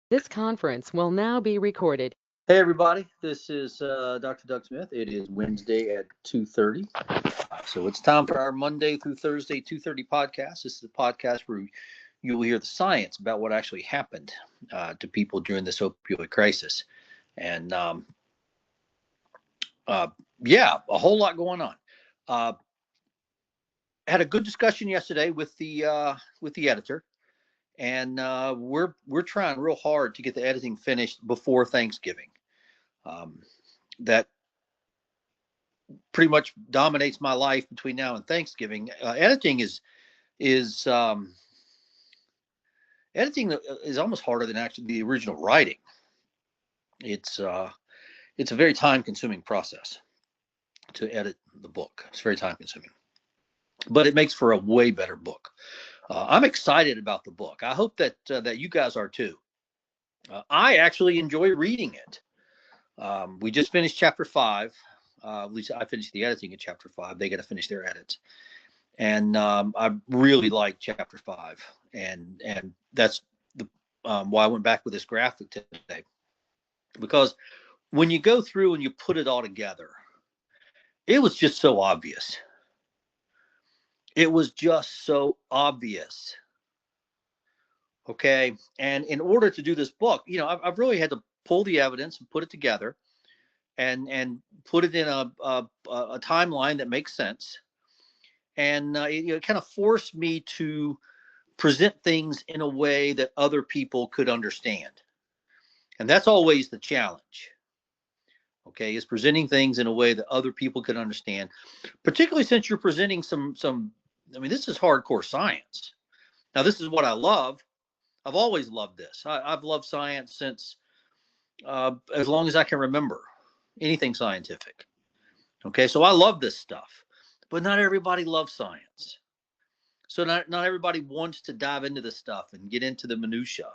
This conference will now be recorded. Hey everybody, this is Dr. Doug Smith. It is Wednesday at 2:30. So it's time for our Monday through Thursday 2:30 podcast. This is a podcast where you will hear the science about what actually happened to people during this opioid crisis. And yeah, a whole lot going on. Uh, had a good discussion yesterday with the editor, and we're trying real hard to get the editing finished before Thanksgiving. That pretty much dominates my life between now and Thanksgiving. Is editing is almost harder than actually the original writing. It's it's a very time consuming process to edit the book. It's very time consuming, but it makes for a way better book. I'm excited about the book. I hope that you guys are too. I actually enjoy reading it. We just finished chapter 5. At least I finished the editing of chapter 5. They got to finish their edits, and I really like chapter 5, and that's the why I went back with this graphic today, because when you go through and you put it all together, it was just so obvious. It was just so obvious. Okay, and in order to do this book, I've really had to pull the evidence and put it together, and put it in a timeline that makes sense. And it kind of forced me to present things in a way that other people could understand. And that's always the challenge. Okay, is presenting things in a way that other people can understand, particularly since you're presenting some. I mean, this is hardcore science. Now, this is what I love. I've always loved this. I've loved science since as long as I can remember. Anything scientific. Okay, so I love this stuff, but not everybody loves science. So not everybody wants to dive into this stuff and get into the minutia.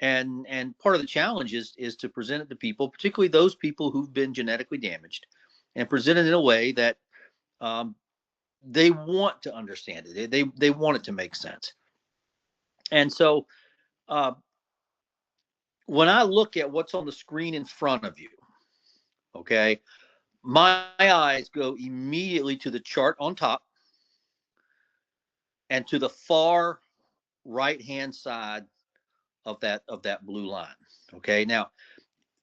And part of the challenge is to present it to people, particularly those people who've been genetically damaged, and present it in a way that they want to understand it. They want it to make sense. And so when I look at what's on the screen in front of you, okay, my eyes go immediately to the chart on top and to the far right hand side of that blue line. Okay, now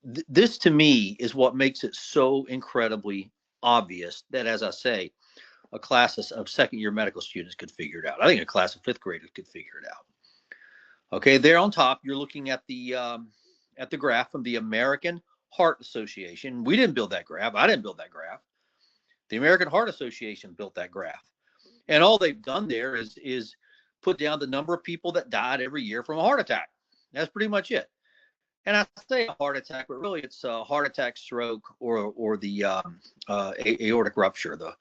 this to me is what makes it so incredibly obvious that, as I say, a class of second year medical students could figure it out. I think a class of fifth graders could figure it out. Okay, there on top, you're looking at the graph from the American Heart Association. We didn't build that graph. I didn't build that graph. The American Heart Association built that graph, and all they've done there is put down the number of people that died every year from a heart attack. That's pretty much it. And I say a heart attack, but really it's a heart attack, stroke, or the aortic rupture, the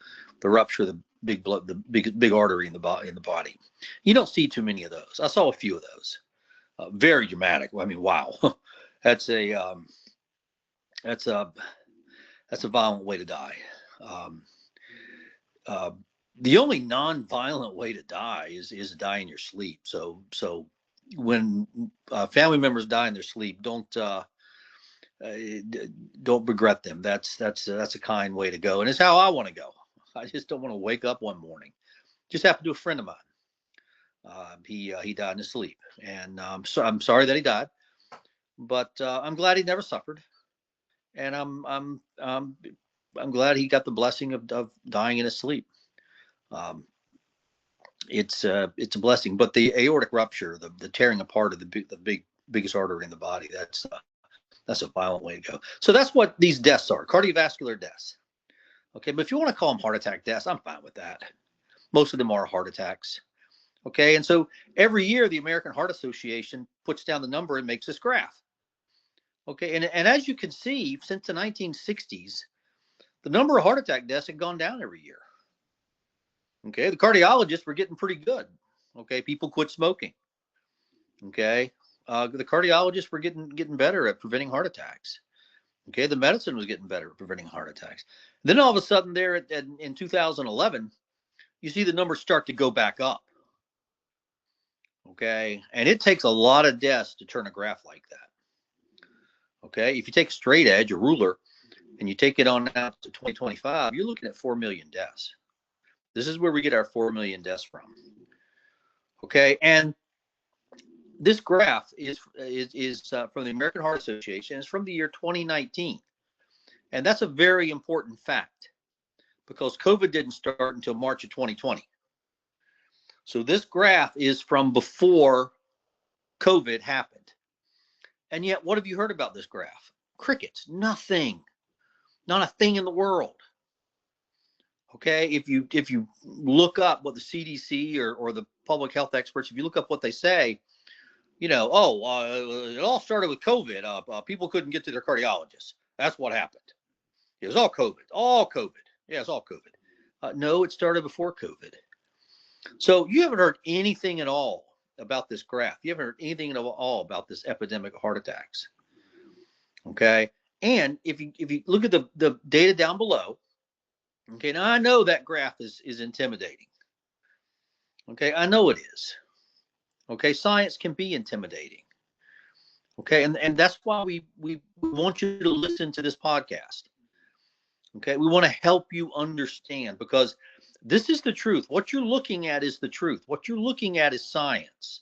rupture of the big blood, the big artery in the body. You don't see too many of those. I saw a few of those. Very dramatic. I mean, wow, that's a violent way to die. Um, the only non-violent way to die is die in your sleep. So when family members die in their sleep, don't regret them. That's a kind way to go, and it's how I want to go. I just don't want to wake up one morning. Just happened to a friend of mine. He died in his sleep, and so I'm sorry that he died, but I'm glad he never suffered, and I'm glad he got the blessing of dying in his sleep. It's a blessing, but the aortic rupture, the tearing apart of the biggest artery in the body, that's a violent way to go. So that's what these deaths are, cardiovascular deaths. Okay, but if you want to call them heart attack deaths, I'm fine with that. Most of them are heart attacks. Okay, and so every year the American Heart Association puts down the number and makes this graph. Okay, and as you can see, since the 1960s, the number of heart attack deaths had gone down every year. Okay, the cardiologists were getting pretty good. Okay, people quit smoking. Okay, the cardiologists were getting better at preventing heart attacks. Okay, the medicine was getting better at preventing heart attacks. Then all of a sudden, there in 2011, you see the numbers start to go back up. Okay. And it takes a lot of deaths to turn a graph like that. Okay. If you take a straight edge, a ruler, and you take it on out to 2025, you're looking at 4 million deaths. This is where we get our 4 million deaths from. Okay. And this graph is from the American Heart Association. It's from the year 2019. And that's a very important fact because COVID didn't start until March of 2020. So this graph is from before COVID happened. And yet, what have you heard about this graph? Crickets, nothing, not a thing in the world. Okay, if you look up what the CDC or the public health experts, if you look up what they say, it all started with COVID. People couldn't get to their cardiologists. That's what happened. It was all COVID. All COVID. Yeah, it's all COVID. No, it started before COVID. So you haven't heard anything at all about this graph. You haven't heard anything at all about this epidemic of heart attacks. Okay. And if you look at the data down below, okay, now I know that graph is intimidating. Okay, I know it is. Okay, science can be intimidating. Okay, and that's why we want you to listen to this podcast. Okay, we want to help you understand because this is the truth. What you're looking at is the truth. What you're looking at is science.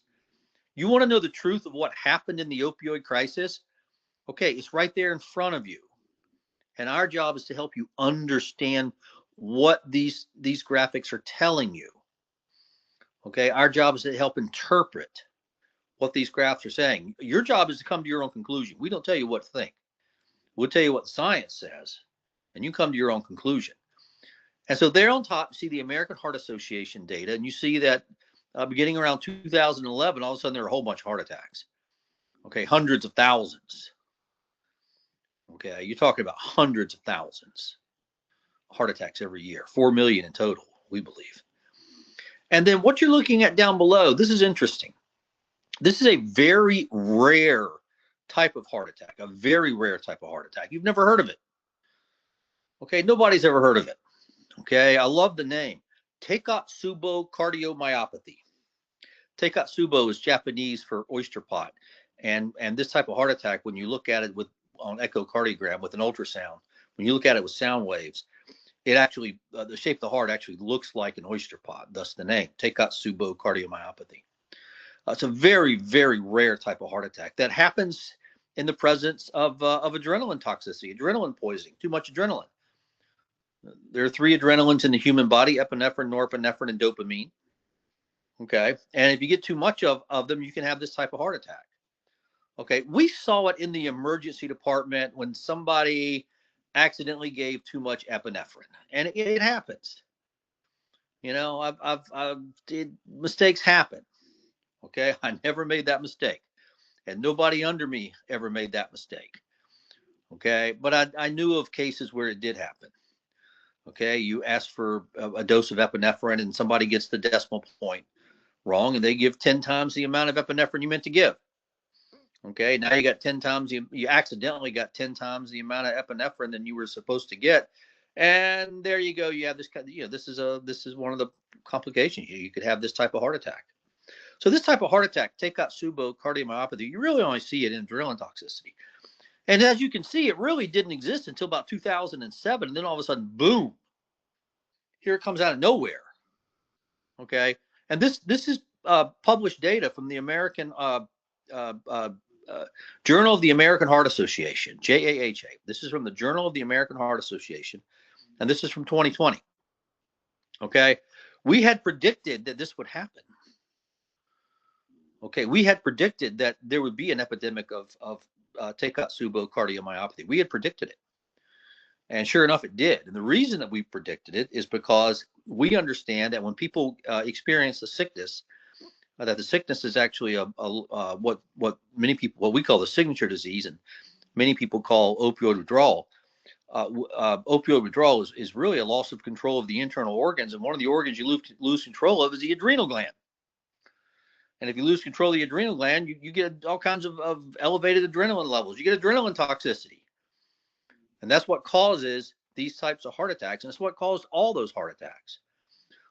You want to know the truth of what happened in the opioid crisis? Okay, it's right there in front of you. And our job is to help you understand what these graphics are telling you. Okay, our job is to help interpret what these graphs are saying. Your job is to come to your own conclusion. We don't tell you what to think. We'll tell you what science says, and you come to your own conclusion. And so there on top, you see the American Heart Association data, and you see that beginning around 2011, all of a sudden there are a whole bunch of heart attacks. Okay, hundreds of thousands. Okay, you're talking about hundreds of thousands of heart attacks every year, 4 million in total, we believe. And then what you're looking at down below, this is interesting. This is a very rare type of heart attack, a very rare type of heart attack. You've never heard of it. Okay, nobody's ever heard of it. Okay, I love the name, Takotsubo cardiomyopathy. Takotsubo is Japanese for oyster pot. And this type of heart attack, when you look at it on echocardiogram with an ultrasound, when you look at it with sound waves, it actually, the shape of the heart actually looks like an oyster pot, thus the name, Takotsubo cardiomyopathy. It's a very, very rare type of heart attack that happens in the presence of adrenaline toxicity, adrenaline poisoning, too much adrenaline. There are 3 adrenalines in the human body, epinephrine, norepinephrine, and dopamine. Okay, and if you get too much of them, you can have this type of heart attack. Okay, we saw it in the emergency department when somebody accidentally gave too much epinephrine, and it happens. Mistakes happen. Okay, I never made that mistake, and nobody under me ever made that mistake. Okay, but I knew of cases where it did happen. Okay, you ask for a dose of epinephrine, and somebody gets the decimal point wrong, and they give 10 times the amount of epinephrine you meant to give. Okay, now you got 10 times, you accidentally got 10 times the amount of epinephrine than you were supposed to get. And there you go. You have this kind of, this is one of the complications. You could have this type of heart attack. So this type of heart attack, Takotsubo cardiomyopathy, you really only see it in adrenaline toxicity. And as you can see, it really didn't exist until about 2007. And then all of a sudden, boom, here it comes out of nowhere. Okay, and this is published data from the American Journal of the American Heart Association, JAHA. This is from the Journal of the American Heart Association, and this is from 2020. Okay, we had predicted that this would happen. Okay, we had predicted that there would be an epidemic of Takotsubo cardiomyopathy. We had predicted it. And sure enough, it did. And the reason that we predicted it is because we understand that when people experience the sickness, that the sickness is actually what we call the signature disease, and many people call opioid withdrawal. Opioid withdrawal is really a loss of control of the internal organs, and one of the organs you lose control of is the adrenal gland. And if you lose control of the adrenal gland, you get all kinds of elevated adrenaline levels. You get adrenaline toxicity. And that's what causes these types of heart attacks. And it's what caused all those heart attacks.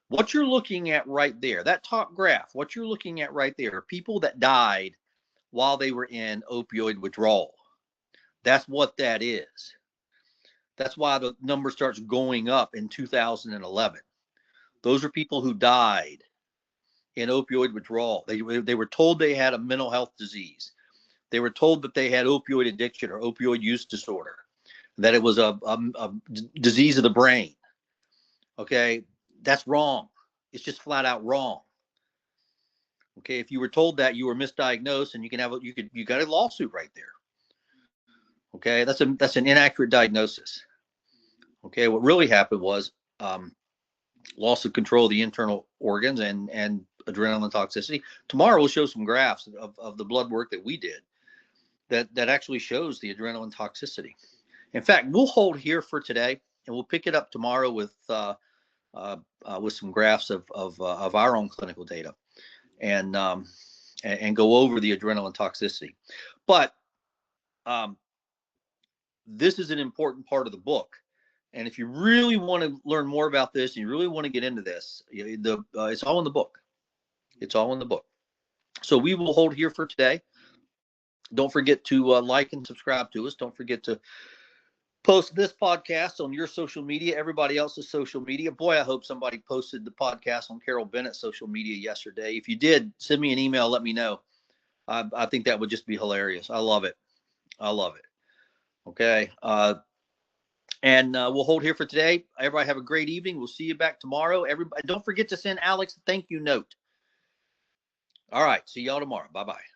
What you're looking at right there, that top graph, what you're looking at right there are people that died while they were in opioid withdrawal. That's what that is. That's why the number starts going up in 2011. Those are people who died in opioid withdrawal. They were told they had a mental health disease. They were told that they had opioid addiction or opioid use disorder, that it was a disease of the brain. Okay, that's wrong. It's just flat out wrong. Okay, if you were told that, you were misdiagnosed, and you got a lawsuit right there. Okay, that's an inaccurate diagnosis. Okay, what really happened was loss of control of the internal organs and adrenaline toxicity. Tomorrow we'll show some graphs of the blood work that we did that actually shows the adrenaline toxicity. In fact, we'll hold here for today, and we'll pick it up tomorrow with some graphs of our own clinical data, and go over the adrenaline toxicity. But this is an important part of the book. And if you really want to learn more about this, and you really want to get into this, it's all in the book. It's all in the book. So we will hold here for today. Don't forget to like and subscribe to us. Don't forget to post this podcast on your social media, everybody else's social media. Boy, I hope somebody posted the podcast on Carol Bennett's social media yesterday. If you did, send me an email. Let me know. I think that would just be hilarious. I love it. I love it. Okay. And we'll hold here for today. Everybody have a great evening. We'll see you back tomorrow. Everybody, don't forget to send Alex a thank you note. All right. See y'all tomorrow. Bye-bye.